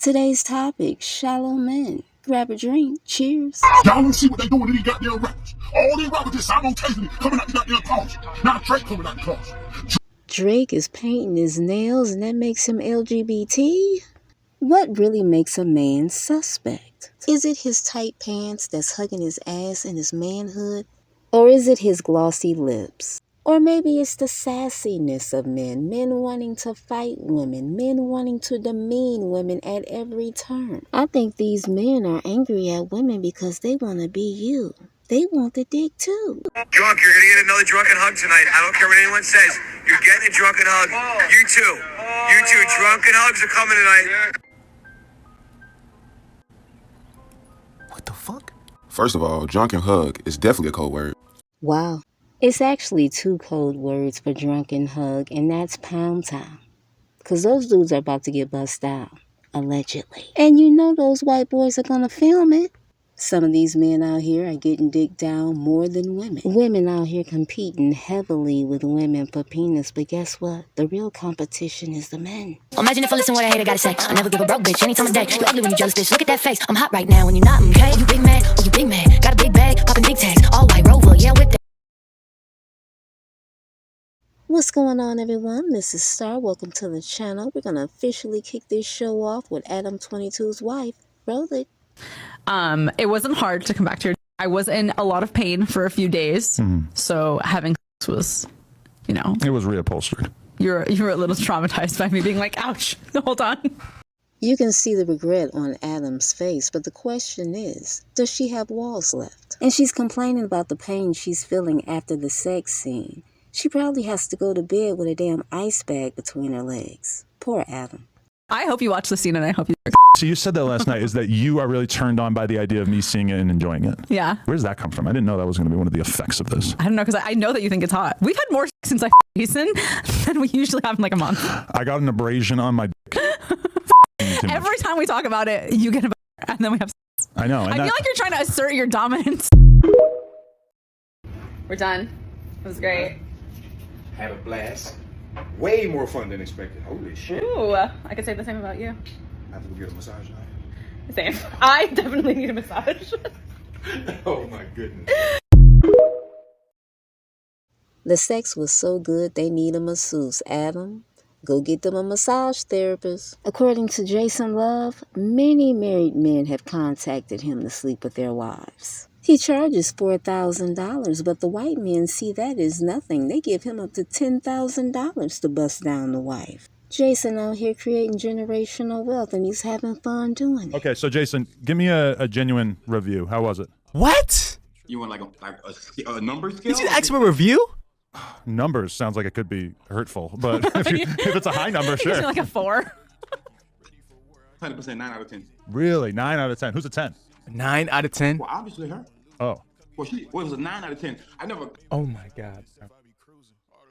Today's topic, shallow men. Grab a drink. Cheers. Y'all don't see what they doing to these goddamn rappers. All these rappers just simultaneously coming out the goddamn closet. Now Drake coming out the closet. Drake is painting his nails and that makes him LGBT? What really makes a man suspect? Is it his tight pants that's hugging his ass in his manhood? Or is it his glossy lips? Or maybe it's the sassiness of men wanting to fight women, men wanting to demean women at every turn. I think these men are angry at women because they want to be you. They want the dick too. Drunk, you're gonna get another drunken hug tonight. I don't care what anyone says. You're getting a drunken hug. You too. You too. Drunken hugs are coming tonight. What the fuck? First of all, drunken hug is definitely a code word. Wow. It's actually two code words for drunken hug, and that's pound town. Because those dudes are about to get bust down, allegedly. And you know those white boys are gonna film it. Some of these men out here are getting dick down more than women. Women out here competing heavily with women for penis, but guess what? The real competition is the men. Imagine if I listen what a hater gotta say. I never give a broke bitch any time of day. You ugly when you jealous, bitch. Look at that face. I'm hot right now when you're not, okay? You big man, oh you big man. Got a big bag, popping big tags. All white Rover, yeah with that. What's going on, everyone? This is Star. Welcome to the channel. We're going to officially kick this show off with Adam 22's wife. Roll it. It wasn't hard to come back to your... I was in a lot of pain for a few days, so having sex was, you know... It was reupholstered. You were a little traumatized by me being like, ouch, hold on. You can see the regret on Adam's face, but the question is, does she have walls left? And she's complaining about the pain she's feeling after the sex scene. She probably has to go to bed with a damn ice bag between her legs. Poor Adam. I hope you watch the scene and I hope you... So you said that last night, is that you are really turned on by the idea of me seeing it and enjoying it? Yeah. Where does that come from? I didn't know that was going to be one of the effects of this. I don't know, because I know that you think it's hot. We've had more sex since I Jason than we usually have in like a month. I got an abrasion on my dick. Every time we talk about it, you get a... and then we have sex. I know. I feel like you're trying to assert your dominance. We're done. It was great. Had a blast. Way more fun than expected. Holy shit. Ooh, I could say the same about you. I have to go get a massage now. Same. I definitely need a massage. Oh my goodness. The sex was so good they need a masseuse. Adam, go get them a massage therapist. According to Jason Love, many married men have contacted him to sleep with their wives. He charges $4,000, but the white men see that as nothing. They give him up to $10,000 to bust down the wife. Jason out here creating generational wealth, and he's having fun doing it. Okay, so Jason, give me a genuine review. How was it? What? You want like a number scale? Did you ask for a review? Numbers sounds like it could be hurtful, but if it's a high number, sure. Like a 4. 100%, 9 out of 10. Really? 9 out of 10. Who's a 10? 9 out of 10. Well, obviously her. Oh. Well, it was a 9 out of 10. I never Oh my God.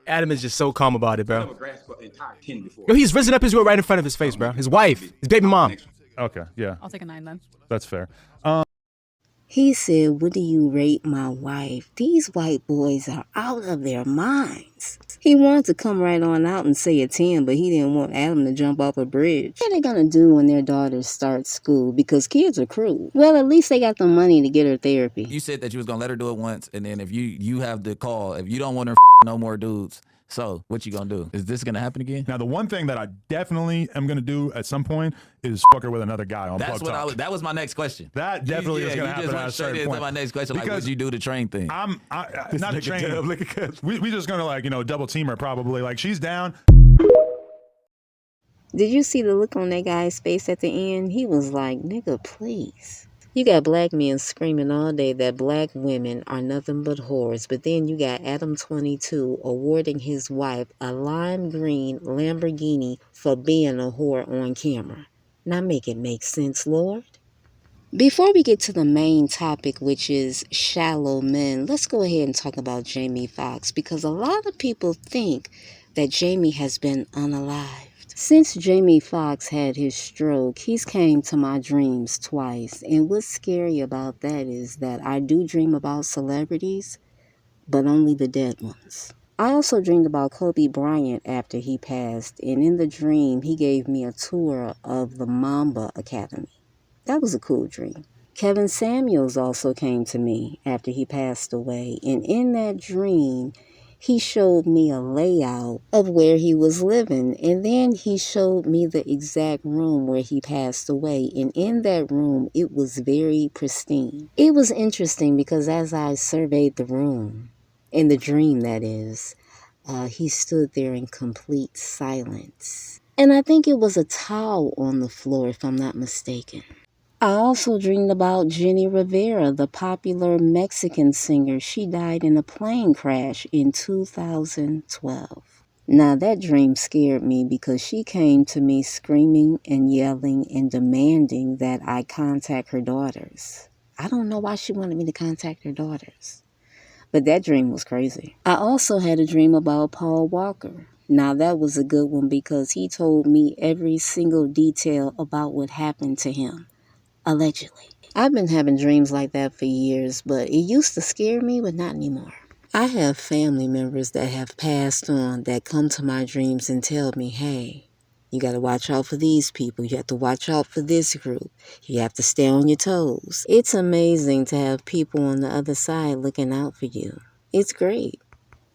Adam is just so calm about it, bro. grasped the entire 10 before. Yo, he's risen up his word right in front of his face, bro. His wife, his baby mom. Okay, yeah. I'll take a 9 then. That's fair. He said, "What do you rate my wife? These white boys are out of their minds." He wanted to come right on out and say a 10, but he didn't want Adam to jump off a bridge. What are they going to do when their daughters start school? Because kids are cruel. Well, at least they got the money to get her therapy. You said that you was going to let her do it once, and then if you have the call, if you don't want her no more dudes, so what you going to do? Is this going to happen again? Now, the one thing that I definitely am going to do at some point is fuck her with another guy on That's Plug what Talk. that was my next question. That definitely is going to happen at a certain point. My next question, like, Because what'd you do the train thing? I'm not a train. We just going to, like, double team her probably. Like, she's down. Did you see the look on that guy's face at the end? He was like, nigga, please. You got black men screaming all day that black women are nothing but whores, but then you got Adam 22 awarding his wife a lime green Lamborghini for being a whore on camera. Now make it make sense, Lord. Before we get to the main topic, which is shallow men, let's go ahead and talk about Jamie Foxx, because a lot of people think that Jamie has been unalived. Since Jamie Foxx had his stroke, he's came to my dreams twice. And what's scary about that is that I do dream about celebrities, but only the dead ones. I also dreamed about Kobe Bryant after he passed, and in the dream, he gave me a tour of the Mamba Academy. That was a cool dream. Kevin Samuels also came to me after he passed away, and in that dream, he showed me a layout of where he was living, and then he showed me the exact room where he passed away, and in that room, it was very pristine. It was interesting because as I surveyed the room, in the dream that is, he stood there in complete silence. And I think it was a towel on the floor, if I'm not mistaken. I also dreamed about Jenny Rivera, the popular Mexican singer. She died in a plane crash in 2012. Now, that dream scared me because she came to me screaming and yelling and demanding that I contact her daughters. I don't know why she wanted me to contact her daughters, but that dream was crazy. I also had a dream about Paul Walker. Now, that was a good one because he told me every single detail about what happened to him. Allegedly. I've been having dreams like that for years, but it used to scare me, but not anymore. I have family members that have passed on that come to my dreams and tell me, hey, you got to watch out for these people. You have to watch out for this group. You have to stay on your toes. It's amazing to have people on the other side looking out for you. It's great.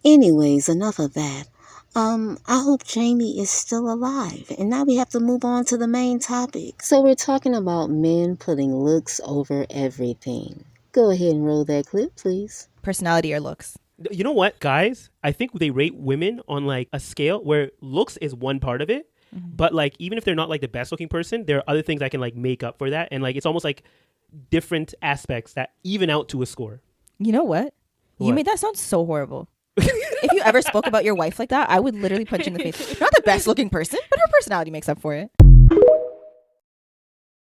Anyways, enough of that. I hope Jamie is still alive. And now we have to move on to the main topic. So we're talking about men putting looks over everything. Go ahead and roll that clip, please. Personality or looks? You know what, guys? I think they rate women on like a scale where looks is one part of it. But like, even if they're not like the best looking person, there are other things that can like make up for that. And like, it's almost like different aspects that even out to a score. You know what? You made that sound so horrible. If you ever spoke about your wife like that, I would literally punch you in the face. You're not the best looking person, but her personality makes up for it.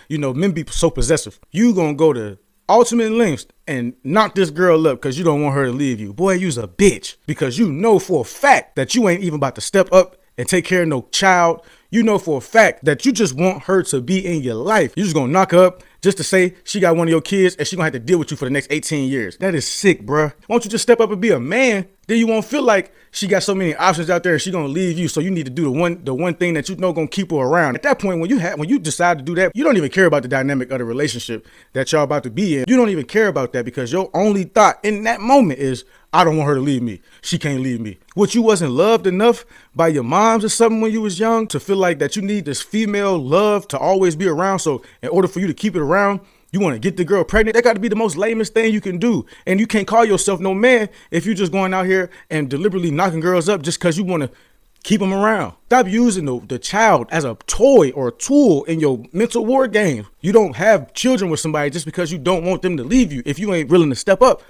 You know, men be so possessive. You gonna go to ultimate lengths and knock this girl up because you don't want her to leave you. Boy, you's a bitch because you know for a fact that you ain't even about to step up and take care of no child. You know for a fact that you just want her to be in your life. You just gonna knock her up just to say she got one of your kids and she gonna have to deal with you for the next 18 years. That is sick, bruh. Why don't you just step up and be a man? Then you won't feel like she got so many options out there and she gonna leave you. So you need to do the one thing that you know gonna keep her around. At that point, when you decide to do that, you don't even care about the dynamic of the relationship that y'all about to be in. You don't even care about that because your only thought in that moment is, I don't want her to leave me. She can't leave me. What, you wasn't loved enough by your moms or something when you was young to feel like that you need this female love to always be around. So in order for you to keep it around, you want to get the girl pregnant. That got to be the most lamest thing you can do. And you can't call yourself no man if you're just going out here and deliberately knocking girls up just because you want to keep them around. Stop using the child as a toy or a tool in your mental war game. You don't have children with somebody just because you don't want them to leave you if you ain't willing to step up.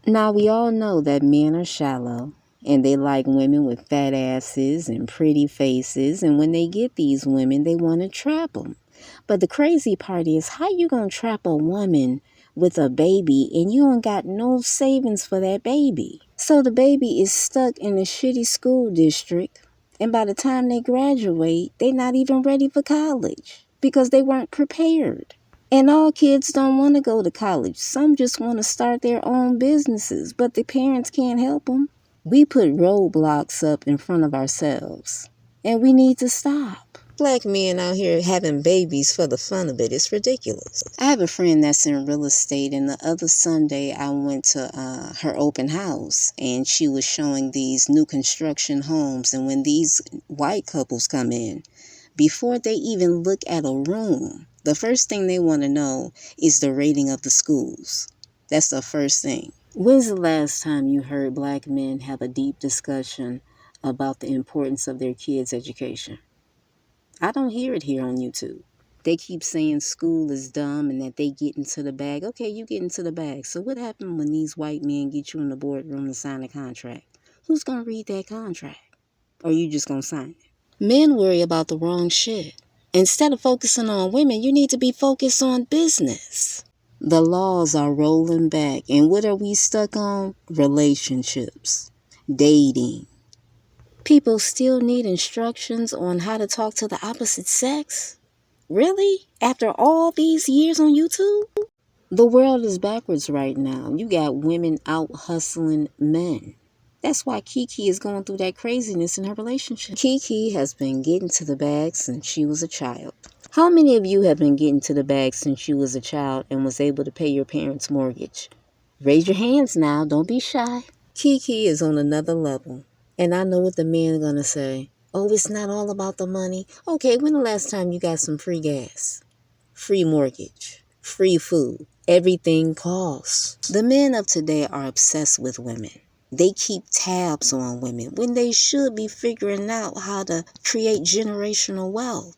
Now, we all know that men are shallow and they like women with fat asses and pretty faces. And when they get these women, they want to trap them. But the crazy part is, how you going to trap a woman with a baby and you ain't got no savings for that baby? So the baby is stuck in a shitty school district. And by the time they graduate, they're not even ready for college because they weren't prepared. And all kids don't want to go to college. Some just want to start their own businesses, but the parents can't help them. We put roadblocks up in front of ourselves, and we need to stop. Black men out here having babies for the fun of it. It's ridiculous. I have a friend that's in real estate, and the other Sunday I went to her open house, and she was showing these new construction homes. And when these white couples come in, before they even look at a room, the first thing they want to know is the rating of the schools. That's the first thing. When's the last time you heard black men have a deep discussion about the importance of their kids' education? I don't hear it here on YouTube. They keep saying school is dumb and that they get into the bag. Okay, you get into the bag. So what happened when these white men get you in the boardroom to sign a contract? Who's going to read that contract? Or you just going to sign it? Men worry about the wrong shit. Instead of focusing on women, you need to be focused on business. The laws are rolling back. And what are we stuck on? Relationships. Dating. People still need instructions on how to talk to the opposite sex? Really? After all these years on YouTube? The world is backwards right now. You got women out hustling men. That's why Keke is going through that craziness in her relationship. Keke has been getting to the bag since she was a child. How many of you have been getting to the bag since you was a child and was able to pay your parents' mortgage? Raise your hands now. Don't be shy. Keke is on another level. And I know what the men are going to say. Oh, it's not all about the money. Okay, when the last time you got some free gas? Free mortgage? Free food? Everything costs. The men of today are obsessed with women. They keep tabs on women when they should be figuring out how to create generational wealth.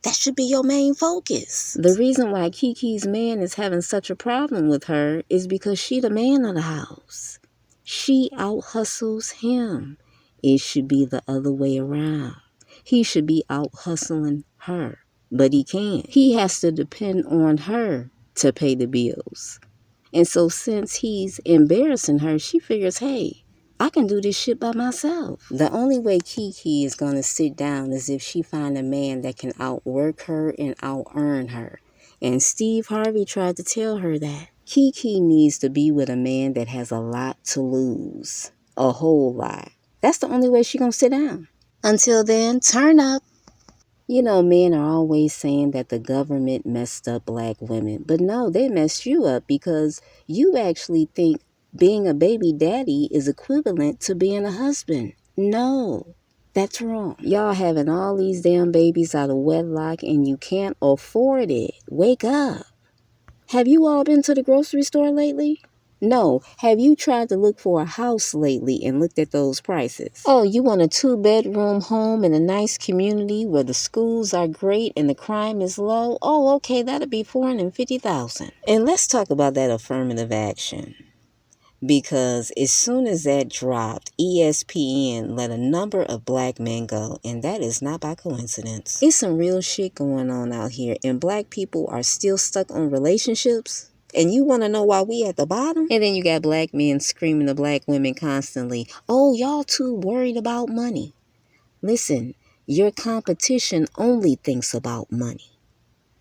That should be your main focus. The reason why Keke's man is having such a problem with her is because she the man of the house. She out hustles him. It should be the other way around. He should be out hustling her, but he can't. He has to depend on her to pay the bills. And so since he's embarrassing her, she figures, hey, I can do this shit by myself. The only way Keke is going to sit down is if she find a man that can outwork her and out-earn her. And Steve Harvey tried to tell her that. Keke needs to be with a man that has a lot to lose. A whole lot. That's the only way she's going to sit down. Until then, turn up. You know, men are always saying that the government messed up black women. But no, they messed you up because you actually think being a baby daddy is equivalent to being a husband. No, that's wrong. Y'all having all these damn babies out of wedlock and you can't afford it. Wake up. Have you all been to the grocery store lately? No. Have you tried to look for a house lately and looked at those prices? Oh, you want a 2-bedroom home in a nice community where the schools are great and the crime is low? Oh, okay, that'll be $450,000. And let's talk about that affirmative action. Because as soon as that dropped, ESPN let a number of black men go, and that is not by coincidence. It's some real shit going on out here, and black people are still stuck on relationships. And you want to know why we at the bottom? And then you got black men screaming to black women constantly, oh, y'all too worried about money. Listen, your competition only thinks about money.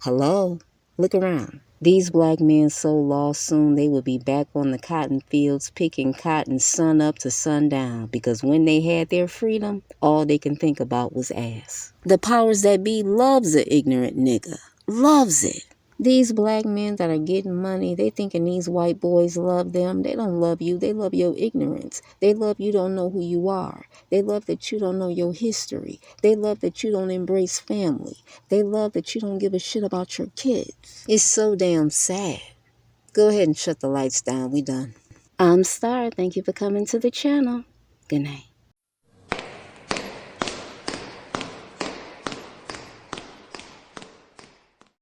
Hello? Look around. These black men so lost soon they will be back on the cotton fields picking cotton sun up to sundown because when they had their freedom, all they can think about was ass. The powers that be loves an ignorant nigga. Loves it. These black men that are getting money, they thinking these white boys love them. They don't love you. They love your ignorance. They love you don't know who you are. They love that you don't know your history. They love that you don't embrace family. They love that you don't give a shit about your kids. It's so damn sad. Go ahead and shut the lights down. We done. I'm Star. Thank you for coming to the channel. Good night.